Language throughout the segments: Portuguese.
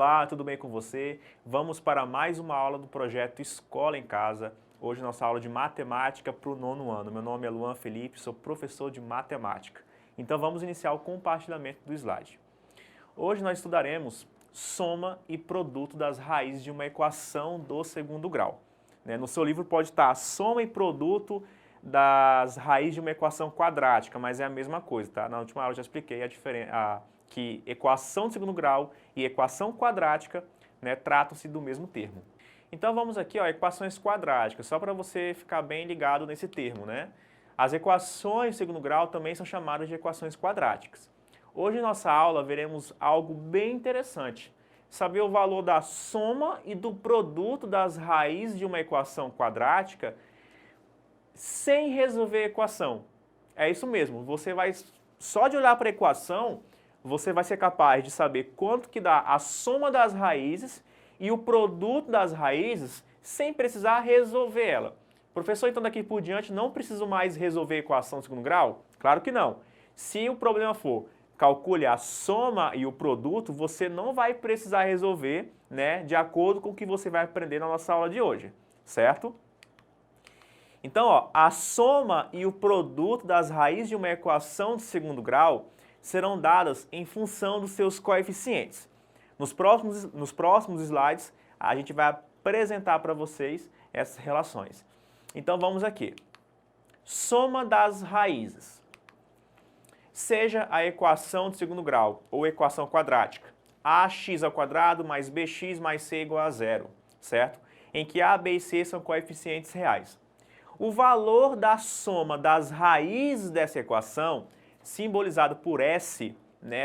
Olá, tudo bem com você? Vamos para mais uma aula do projeto Escola em Casa. Hoje nossa aula de matemática para o 9º ano. Meu nome é Luan Felipe, sou professor de matemática. Então vamos iniciar o compartilhamento do slide. Hoje nós estudaremos soma e produto das raízes de uma equação do segundo grau. No seu livro pode estar soma e produto das raízes de uma equação quadrática, mas é a mesma coisa, tá? Na última aula eu já expliquei a diferença, que equação de segundo grau e equação quadrática, tratam-se do mesmo termo. Então vamos aqui, equações quadráticas, só para você ficar bem ligado nesse termo, As equações de segundo grau também são chamadas de equações quadráticas. Hoje em nossa aula veremos algo bem interessante, saber o valor da soma e do produto das raízes de uma equação quadrática sem resolver a equação. É isso mesmo, você vai, só de olhar para a equação, você vai ser capaz de saber quanto que dá a soma das raízes e o produto das raízes sem precisar resolver ela. Professor, então daqui por diante não preciso mais resolver a equação de segundo grau? Claro que não. Se o problema for calcule a soma e o produto, você não vai precisar resolver, de acordo com o que você vai aprender na nossa aula de hoje, certo? Então, a soma e o produto das raízes de uma equação de segundo grau serão dadas em função dos seus coeficientes. Nos próximos slides, a gente vai apresentar para vocês essas relações. Então, vamos aqui. Soma das raízes. Seja a equação de segundo grau ou equação quadrática, ax² mais bx mais c igual a zero, certo? Em que a, b e c são coeficientes reais. O valor da soma das raízes dessa equação, simbolizado por S,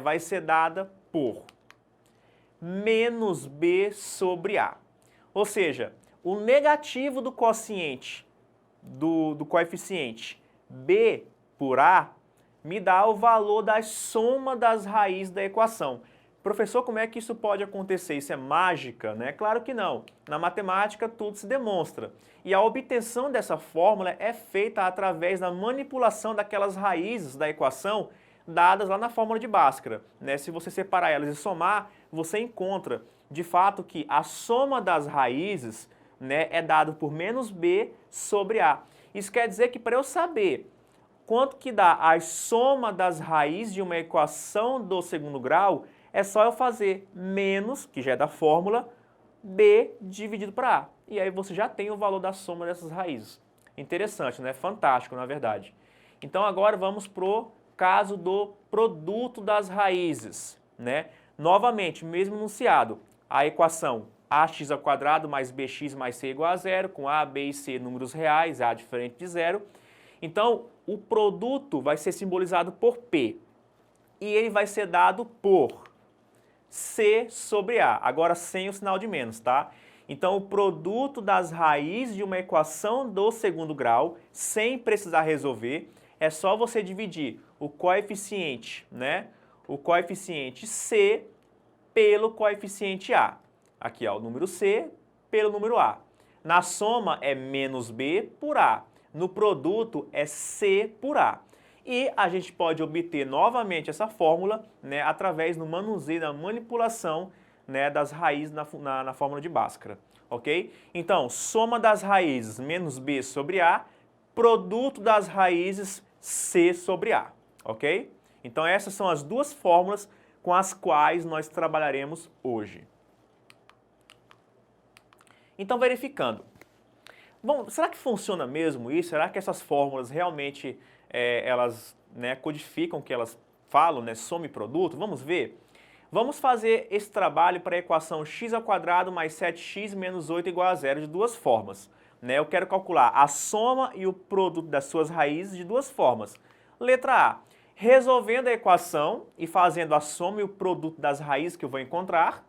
vai ser dada por menos b sobre a. Ou seja, o negativo do quociente, do coeficiente b por a, me dá o valor da soma das raízes da equação. Professor, como é que isso pode acontecer? Isso é mágica, Claro que não. Na matemática, tudo se demonstra. E a obtenção dessa fórmula é feita através da manipulação daquelas raízes da equação dadas lá na fórmula de Bhaskara. Se você separar elas e somar, você encontra, de fato, que a soma das raízes é dado por menos b sobre a. Isso quer dizer que para eu saber quanto que dá a soma das raízes de uma equação do segundo grau, é só eu fazer menos, que já é da fórmula, b dividido por a. E aí você já tem o valor da soma dessas raízes. Interessante, Fantástico, na verdade. Então agora vamos para o caso do produto das raízes, Novamente, mesmo enunciado, a equação ax² mais bx mais c igual a zero, com a, b e c números reais, a diferente de zero. Então, o produto vai ser simbolizado por P e ele vai ser dado por C sobre A, agora sem o sinal de menos, tá? Então, o produto das raízes de uma equação do segundo grau, sem precisar resolver, é só você dividir o coeficiente, O coeficiente C pelo coeficiente A. Aqui, o número C pelo número A. Na soma é menos B por A. No produto é C por A. E a gente pode obter novamente essa fórmula através do manuseio, da manipulação das raízes na fórmula de Bhaskara, ok? Então, soma das raízes menos B sobre A, produto das raízes C sobre A, ok? Então, essas são as duas fórmulas com as quais nós trabalharemos hoje. Então, verificando. Bom, será que funciona mesmo isso? Será que essas fórmulas realmente elas codificam o que elas falam, soma e produto? Vamos ver? Vamos fazer esse trabalho para a equação x² mais 7x menos 8 igual a zero de duas formas. Eu quero calcular a soma e o produto das suas raízes de duas formas. Letra A, resolvendo a equação e fazendo a soma e o produto das raízes que eu vou encontrar.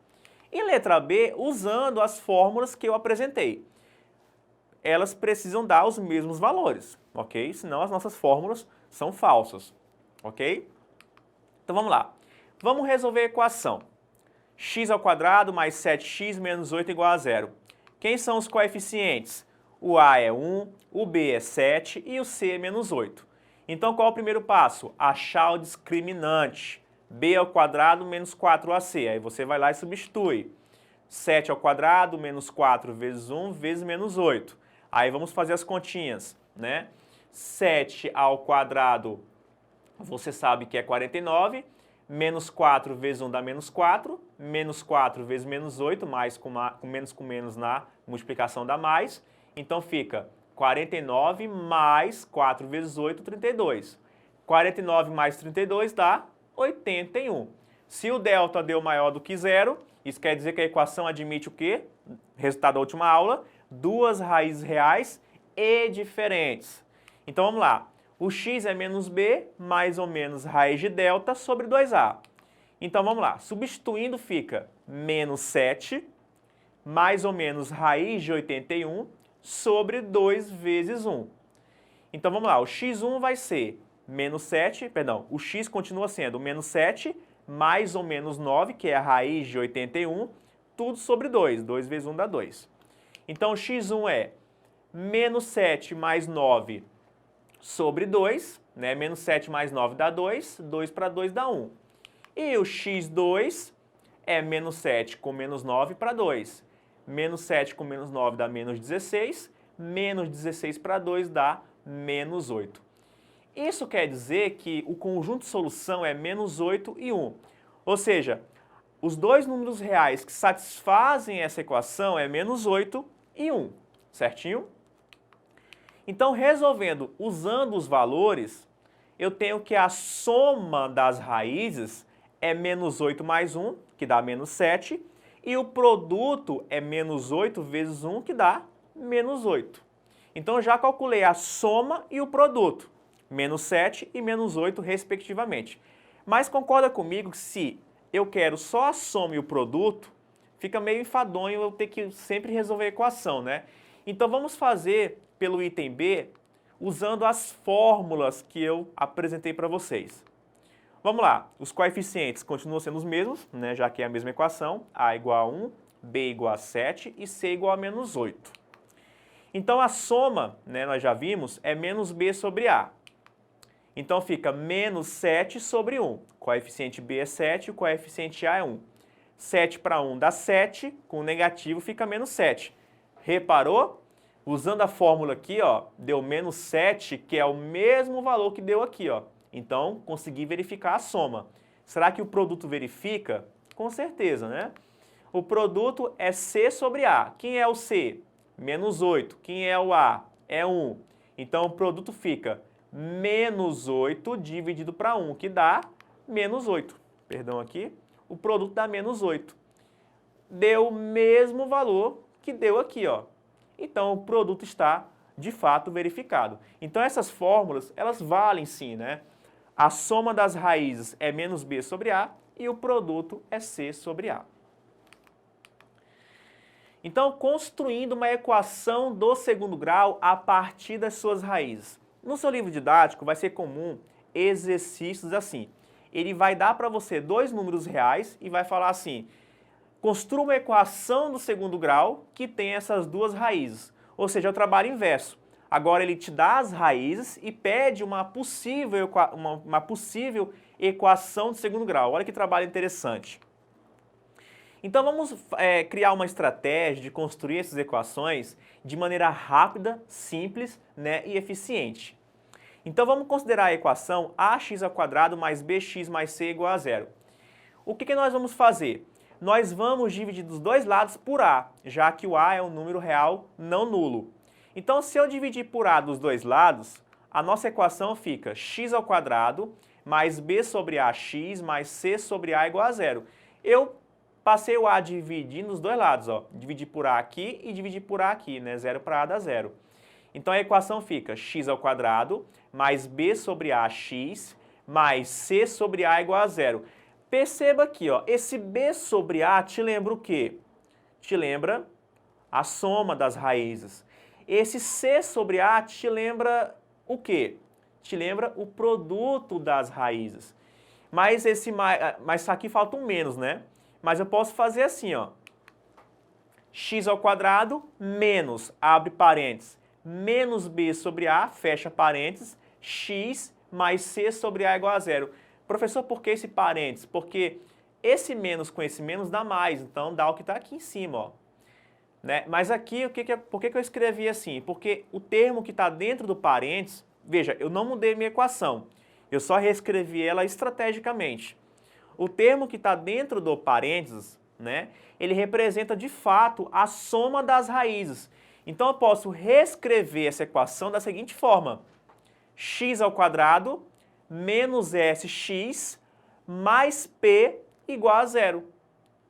E letra B, usando as fórmulas que eu apresentei. Elas precisam dar os mesmos valores, ok? Senão as nossas fórmulas são falsas, ok? Então vamos lá. Vamos resolver a equação. x² mais 7x menos 8 igual a zero. Quem são os coeficientes? O A é 1, o B é 7 e o C é menos 8. Então qual é o primeiro passo? Achar o discriminante b ao quadrado menos 4ac. Aí você vai lá e substitui. 7 ao quadrado menos 4 vezes 1 vezes menos 8. Aí vamos fazer as continhas, né? 7 ao quadrado, você sabe que é 49, menos 4 vezes 1 dá menos 4, menos 4 vezes menos 8, mais com menos na multiplicação dá mais. Então fica 49 mais 4 vezes 8, 32. 49 mais 32 dá 81. Se o delta deu maior do que zero, isso quer dizer que a equação admite o quê? Resultado da última aula, duas raízes reais e diferentes. Então vamos lá. O x é menos b mais ou menos raiz de delta sobre 2a. Então vamos lá. Substituindo fica menos 7 mais ou menos raiz de 81 sobre 2 vezes 1. Então vamos lá. O x1 vai ser menos 7, perdão, o x continua sendo menos 7 mais ou menos 9, que é a raiz de 81, tudo sobre 2. 2 vezes 1 dá 2. Então, o x1 é menos 7 mais 9 sobre 2, né? Menos 7 mais 9 dá 2, 2 para 2 dá 1. E o x2 é menos 7 com menos 9 para 2. Menos 7 com menos 9 dá menos 16, menos 16 para 2 dá menos 8. Isso quer dizer que o conjunto de solução é menos 8 e 1. Ou seja, os dois números reais que satisfazem essa equação é menos 8 e 1, certinho? Então, resolvendo usando os valores, eu tenho que a soma das raízes é menos 8 mais 1, que dá menos 7, e o produto é menos 8 vezes 1, que dá menos 8. Então, eu já calculei a soma e o produto. Menos 7 e menos 8, respectivamente. Mas concorda comigo que se eu quero só a soma e o produto, fica meio enfadonho eu ter que sempre resolver a equação, né? Então vamos fazer pelo item B usando as fórmulas que eu apresentei para vocês. Vamos lá, os coeficientes continuam sendo os mesmos, né? Já que é a mesma equação, A igual a 1, B igual a 7 e C igual a menos 8. Então a soma, né, nós já vimos, é menos B sobre A. Então fica menos 7 sobre 1. O coeficiente B é 7 e o coeficiente A é 1. 7 para 1 dá 7, com o negativo fica menos 7. Reparou? Usando a fórmula aqui, ó, deu menos 7, que é o mesmo valor que deu aqui, ó. Então, consegui verificar a soma. Será que o produto verifica? Com certeza, né? O produto é C sobre A. Quem é o C? Menos 8. Quem é o A? É 1. Então, o produto fica menos 8 dividido para 1, que dá menos 8. Perdão aqui. O produto dá menos 8. Deu o mesmo valor que deu aqui, ó. Então, o produto está, de fato, verificado. Então, essas fórmulas, elas valem sim, né? A soma das raízes é menos B sobre A e o produto é C sobre A. Então, construindo uma equação do segundo grau a partir das suas raízes. No seu livro didático vai ser comum exercícios assim. Ele vai dar para você dois números reais e vai falar assim: construa uma equação do segundo grau que tem essas duas raízes. Ou seja, é o trabalho inverso. Agora ele te dá as raízes e pede uma possível equação de segundo grau. Olha que trabalho interessante. Então vamos criar uma estratégia de construir essas equações de maneira rápida, simples, né, e eficiente. Então vamos considerar a equação ax² mais bx mais c igual a zero. O que nós vamos fazer? Nós vamos dividir dos dois lados por a, já que o a é um número real não nulo. Então se eu dividir por a dos dois lados, a nossa equação fica x² mais b sobre ax mais c sobre a igual a zero. Eu passei o a dividindo os dois lados, ó. Dividir por a aqui e dividir por a aqui, né? 0 para a dá 0. Então a equação fica x² mais b sobre ax mais c sobre a igual a zero. Perceba aqui, ó, esse b sobre a te lembra o quê? Te lembra a soma das raízes. Esse c sobre a te lembra o quê? Te lembra o produto das raízes. Mas aqui falta um menos, né? Mas eu posso fazer assim, ó. x² menos, abre parênteses, menos b sobre a, fecha parênteses, x mais c sobre a igual a zero. Professor, por que esse parênteses? Porque esse menos com esse menos dá mais, então dá o que está aqui em cima, ó. Né? Mas aqui, por que eu escrevi assim? Porque o termo que está dentro do parênteses, veja, eu não mudei minha equação, eu só reescrevi ela estrategicamente. O termo que está dentro do parênteses, né, ele representa de fato a soma das raízes. Então eu posso reescrever essa equação da seguinte forma: x ao quadrado menos sx mais p igual a zero.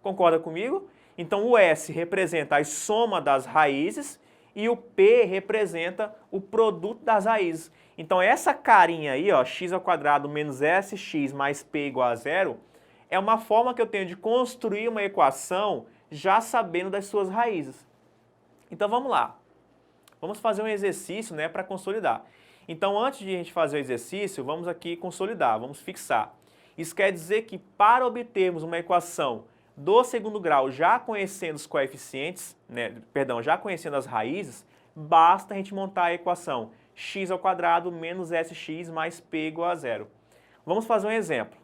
Concorda comigo? Então o s representa a soma das raízes e o p representa o produto das raízes. Então essa carinha aí, ó, x ao quadrado menos sx mais p igual a zero, é uma forma que eu tenho de construir uma equação já sabendo das suas raízes. Então vamos lá. Vamos fazer um exercício, né, para consolidar. Então antes de a gente fazer o exercício, vamos aqui consolidar, vamos fixar. Isso quer dizer que para obtermos uma equação do segundo grau já conhecendo os coeficientes, né, perdão, já conhecendo as raízes, basta a gente montar a equação x ao quadrado menos sx mais p igual a zero. Vamos fazer um exemplo.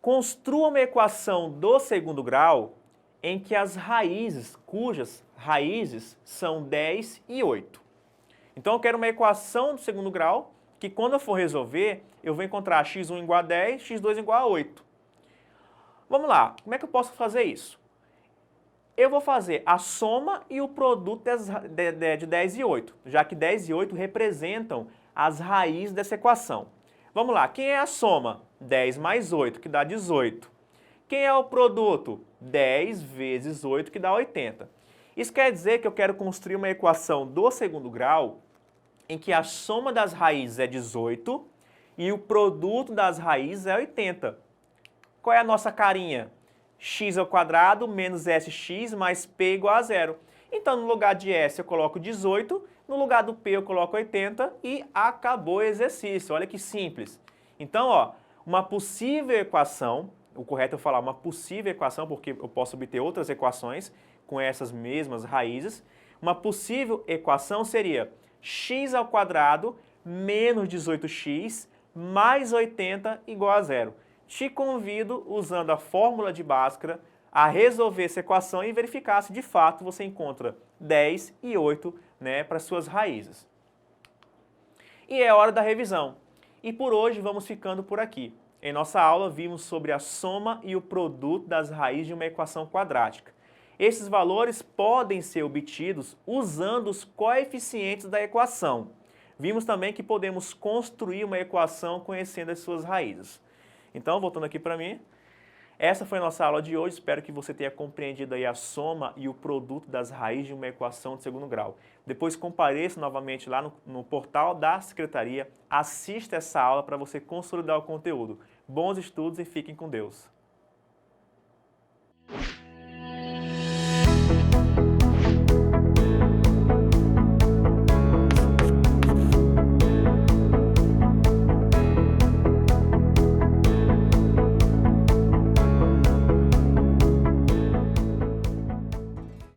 Construa uma equação do segundo grau em que as raízes, cujas raízes são 10 e 8. Então eu quero uma equação do segundo grau que quando eu for resolver, eu vou encontrar x1 igual a 10, x2 igual a 8. Vamos lá, como é que eu posso fazer isso? Eu vou fazer a soma e o produto de 10 e 8, já que 10 e 8 representam as raízes dessa equação. Vamos lá, quem é a soma? 10 mais 8, que dá 18. Quem é o produto? 10 vezes 8, que dá 80. Isso quer dizer que eu quero construir uma equação do segundo grau em que a soma das raízes é 18 e o produto das raízes é 80. Qual é a nossa carinha? X ao quadrado menos sx mais p igual a zero. Então, no lugar de s eu coloco 18, no lugar do p eu coloco 80 e acabou o exercício. Olha que simples. Então, ó, uma possível equação, o correto é falar uma possível equação, porque eu posso obter outras equações com essas mesmas raízes. Uma possível equação seria x ao quadrado menos 18x mais 80 igual a zero. Te convido, usando a fórmula de Bhaskara, a resolver essa equação e verificar se de fato você encontra 10 e 8, né, para suas raízes. E é hora da revisão. E por hoje vamos ficando por aqui. Em nossa aula vimos sobre a soma e o produto das raízes de uma equação quadrática. Esses valores podem ser obtidos usando os coeficientes da equação. Vimos também que podemos construir uma equação conhecendo as suas raízes. Então, voltando aqui para mim, essa foi a nossa aula de hoje. Espero que você tenha compreendido aí a soma e o produto das raízes de uma equação de segundo grau. Depois compareça novamente lá no portal da Secretaria, assista essa aula para você consolidar o conteúdo. Bons estudos e fiquem com Deus.